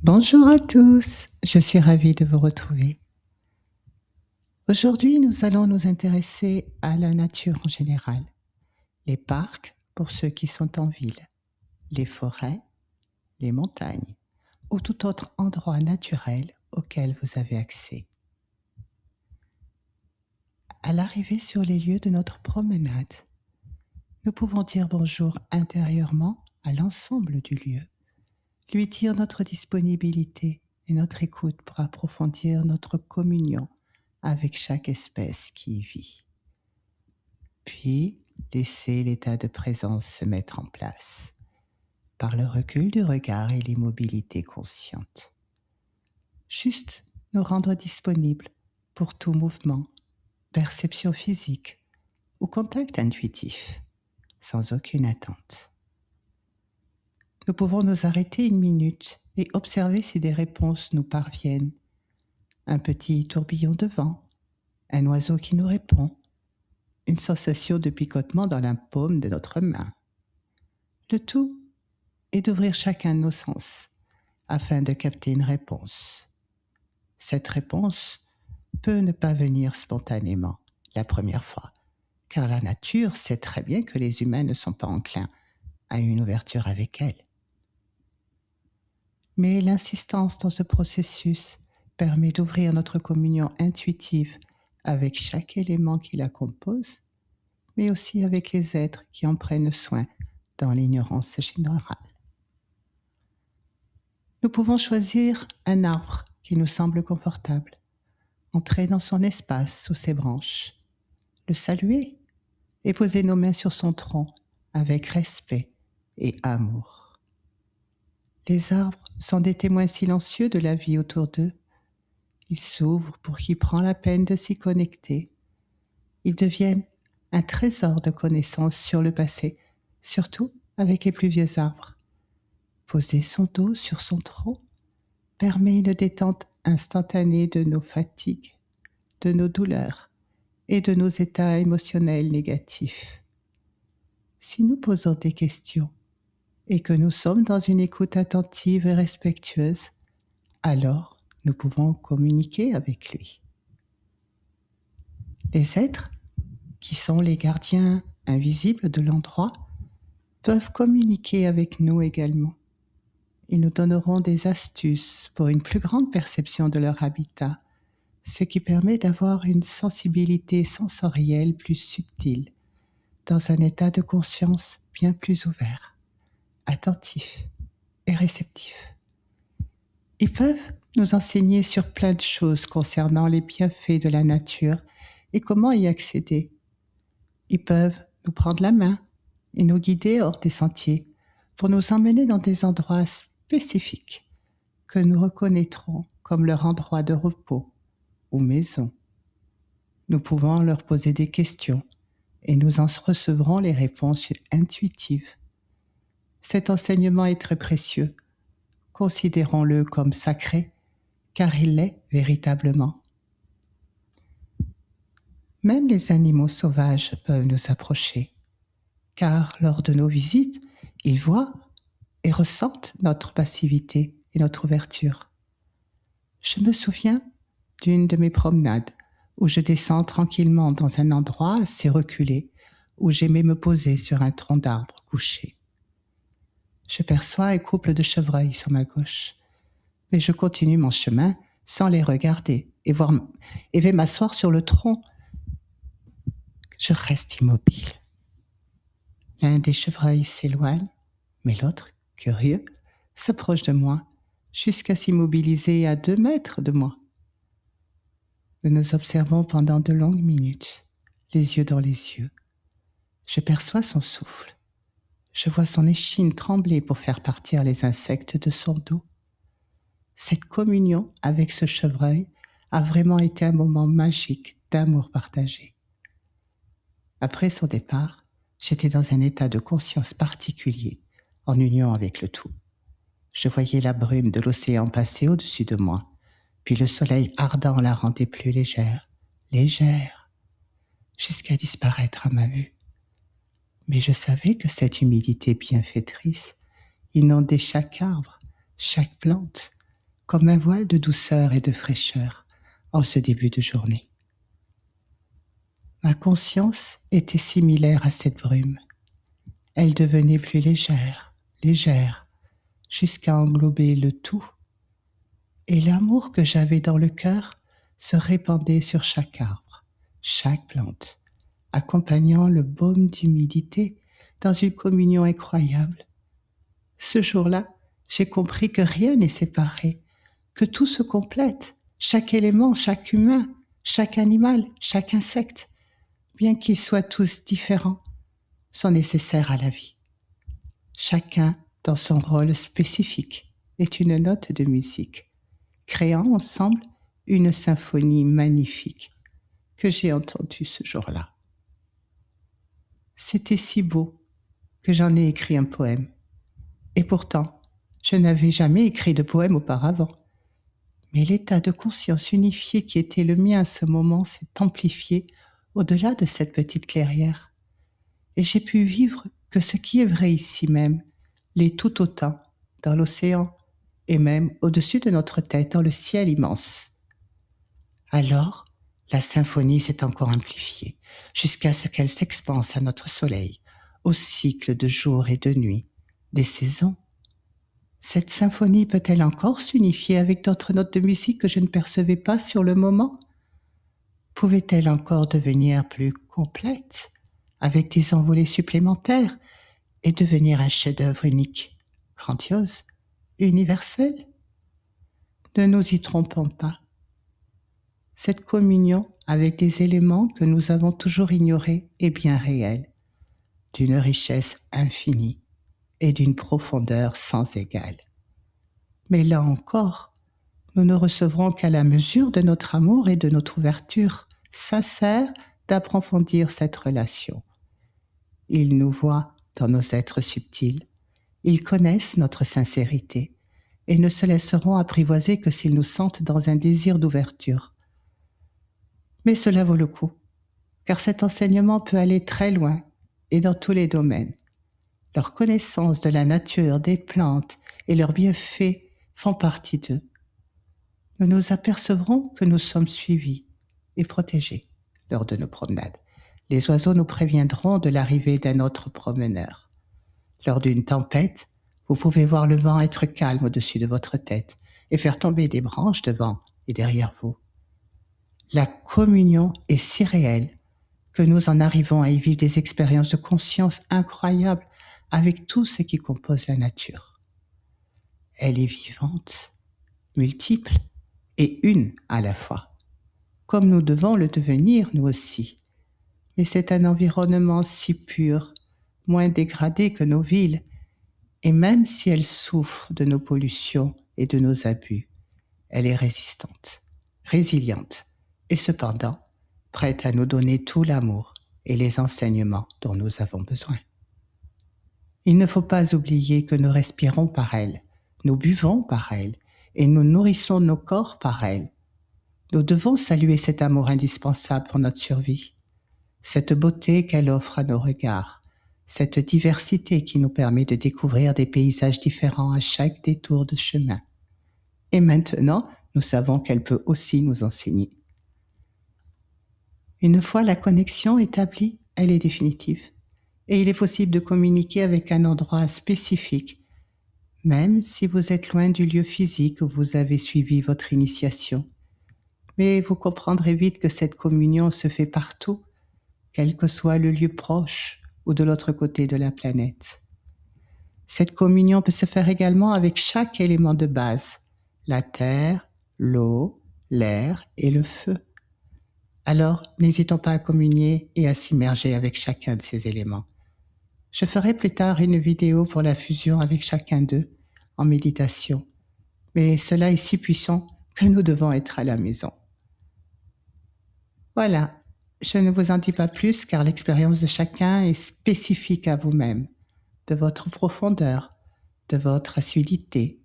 Bonjour à tous, je suis ravie de vous retrouver. Aujourd'hui, nous allons nous intéresser à la nature en général. Les parcs pour ceux qui sont en ville, les forêts, les montagnes ou tout autre endroit naturel auquel vous avez accès. À l'arrivée sur les lieux de notre promenade, nous pouvons dire bonjour intérieurement à l'ensemble du lieu, lui dire notre disponibilité et notre écoute pour approfondir notre communion avec chaque espèce qui y vit. Puis, laisser l'état de présence se mettre en place par le recul du regard et l'immobilité consciente. Juste nous rendre disponibles pour tout mouvement, perception physique ou contact intuitif, sans aucune attente. Nous pouvons nous arrêter une minute et observer si des réponses nous parviennent. Un petit tourbillon de vent, un oiseau qui nous répond, une sensation de picotement dans la paume de notre main. Le tout est d'ouvrir chacun de nos sens afin de capter une réponse. Cette réponse peut ne pas venir spontanément la première fois, car la nature sait très bien que les humains ne sont pas enclins à une ouverture avec elle. Mais l'insistance dans ce processus permet d'ouvrir notre communion intuitive avec chaque élément qui la compose, mais aussi avec les êtres qui en prennent soin dans l'ignorance générale. Nous pouvons choisir un arbre qui nous semble confortable, entrer dans son espace sous ses branches, le saluer et poser nos mains sur son tronc avec respect et amour. Les arbres sont des témoins silencieux de la vie autour d'eux. Ils s'ouvrent pour qui prend la peine de s'y connecter. Ils deviennent un trésor de connaissances sur le passé, surtout avec les plus vieux arbres. Poser son dos sur son tronc permet une détente instantanée de nos fatigues, de nos douleurs et de nos états émotionnels négatifs. Si nous posons des questions et que nous sommes dans une écoute attentive et respectueuse, alors nous pouvons communiquer avec lui. Les êtres, qui sont les gardiens invisibles de l'endroit, peuvent communiquer avec nous également. Ils nous donneront des astuces pour une plus grande perception de leur habitat, ce qui permet d'avoir une sensibilité sensorielle plus subtile, dans un état de conscience bien plus ouvert, attentif et réceptif. Ils peuvent nous enseigner sur plein de choses concernant les bienfaits de la nature et comment y accéder. Ils peuvent nous prendre la main et nous guider hors des sentiers pour nous emmener dans des endroits spécifiques que nous reconnaîtrons comme leur endroit de repos ou maison. Nous pouvons leur poser des questions et nous en recevrons les réponses intuitives. Cet enseignement est très précieux. Considérons-le comme sacré, car il l'est véritablement. Même les animaux sauvages peuvent nous approcher, car lors de nos visites, ils voient et ressentent notre passivité et notre ouverture. Je me souviens d'une de mes promenades où je descends tranquillement dans un endroit assez reculé où j'aimais me poser sur un tronc d'arbre couché. Je perçois un couple de chevreuils sur ma gauche, mais je continue mon chemin sans les regarder et vais m'asseoir sur le tronc. Je reste immobile. L'un des chevreuils s'éloigne, mais l'autre, curieux, s'approche de moi jusqu'à s'immobiliser à 2 mètres de moi. Nous nous observons pendant de longues minutes, les yeux dans les yeux. Je perçois son souffle. Je vois son échine trembler pour faire partir les insectes de son dos. Cette communion avec ce chevreuil a vraiment été un moment magique d'amour partagé. Après son départ, j'étais dans un état de conscience particulier, en union avec le tout. Je voyais la brume de l'océan passer au-dessus de moi, puis le soleil ardent la rendait plus légère, jusqu'à disparaître à ma vue. Mais je savais que cette humidité bienfaitrice inondait chaque arbre, chaque plante, comme un voile de douceur et de fraîcheur en ce début de journée. Ma conscience était similaire à cette brume. Elle devenait plus légère, légère, jusqu'à englober le tout. Et l'amour que j'avais dans le cœur se répandait sur chaque arbre, chaque plante, accompagnant le baume d'humidité dans une communion incroyable. Ce jour-là, j'ai compris que rien n'est séparé, que tout se complète, chaque élément, chaque humain, chaque animal, chaque insecte, bien qu'ils soient tous différents, sont nécessaires à la vie. Chacun, dans son rôle spécifique, est une note de musique, créant ensemble une symphonie magnifique que j'ai entendue ce jour-là. C'était si beau que j'en ai écrit un poème. Et pourtant, je n'avais jamais écrit de poème auparavant. Mais l'état de conscience unifié qui était le mien à ce moment s'est amplifié au-delà de cette petite clairière. Et j'ai pu vivre que ce qui est vrai ici même l'est tout autant dans l'océan et même au-dessus de notre tête dans le ciel immense. Alors, la symphonie s'est encore amplifiée jusqu'à ce qu'elle s'expanse à notre soleil, au cycle de jour et de nuit, des saisons. Cette symphonie peut-elle encore s'unifier avec d'autres notes de musique que je ne percevais pas sur le moment? Pouvait-elle encore devenir plus complète, avec des envolées supplémentaires, et devenir un chef-d'œuvre unique, grandiose, universel? Ne nous y trompons pas. Cette communion avec des éléments que nous avons toujours ignorés est bien réelle, d'une richesse infinie et d'une profondeur sans égale. Mais là encore, nous ne recevrons qu'à la mesure de notre amour et de notre ouverture sincère d'approfondir cette relation. Ils nous voient dans nos êtres subtils, ils connaissent notre sincérité et ne se laisseront apprivoiser que s'ils nous sentent dans un désir d'ouverture. Mais cela vaut le coup, car cet enseignement peut aller très loin et dans tous les domaines. Leur connaissance de la nature, des plantes et leurs bienfaits font partie d'eux. Nous nous apercevrons que nous sommes suivis et protégés lors de nos promenades. Les oiseaux nous préviendront de l'arrivée d'un autre promeneur. Lors d'une tempête, vous pouvez voir le vent être calme au-dessus de votre tête et faire tomber des branches devant et derrière vous. La communion est si réelle que nous en arrivons à y vivre des expériences de conscience incroyables avec tout ce qui compose la nature. Elle est vivante, multiple et une à la fois, comme nous devons le devenir nous aussi. Mais c'est un environnement si pur, moins dégradé que nos villes, et même si elle souffre de nos pollutions et de nos abus, elle est résistante, résiliente, et cependant prête à nous donner tout l'amour et les enseignements dont nous avons besoin. Il ne faut pas oublier que nous respirons par elle, nous buvons par elle, et nous nourrissons nos corps par elle. Nous devons saluer cet amour indispensable pour notre survie, cette beauté qu'elle offre à nos regards, cette diversité qui nous permet de découvrir des paysages différents à chaque détour de chemin. Et maintenant, nous savons qu'elle peut aussi nous enseigner. Une fois la connexion établie, elle est définitive. Et il est possible de communiquer avec un endroit spécifique, même si vous êtes loin du lieu physique où vous avez suivi votre initiation. Mais vous comprendrez vite que cette communion se fait partout, quel que soit le lieu proche ou de l'autre côté de la planète. Cette communion peut se faire également avec chaque élément de base, la terre, l'eau, l'air et le feu. Alors, n'hésitons pas à communier et à s'immerger avec chacun de ces éléments. Je ferai plus tard une vidéo pour la fusion avec chacun d'eux en méditation, mais cela est si puissant que nous devons être à la maison. Voilà, je ne vous en dis pas plus car l'expérience de chacun est spécifique à vous-même, de votre profondeur, de votre assiduité,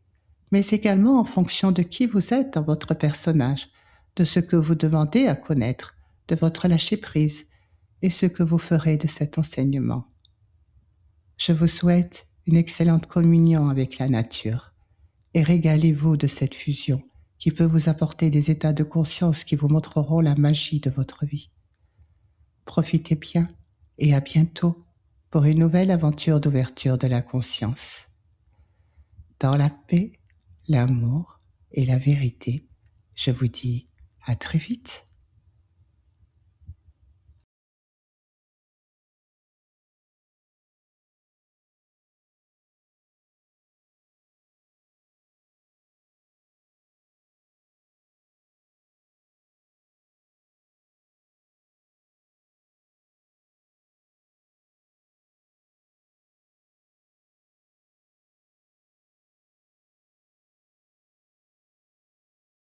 mais également en fonction de qui vous êtes dans votre personnage, de ce que vous demandez à connaître, de votre lâcher-prise et ce que vous ferez de cet enseignement. Je vous souhaite une excellente communion avec la nature et régalez-vous de cette fusion qui peut vous apporter des états de conscience qui vous montreront la magie de votre vie. Profitez bien et à bientôt pour une nouvelle aventure d'ouverture de la conscience. Dans la paix, l'amour et la vérité, je vous dis à très vite.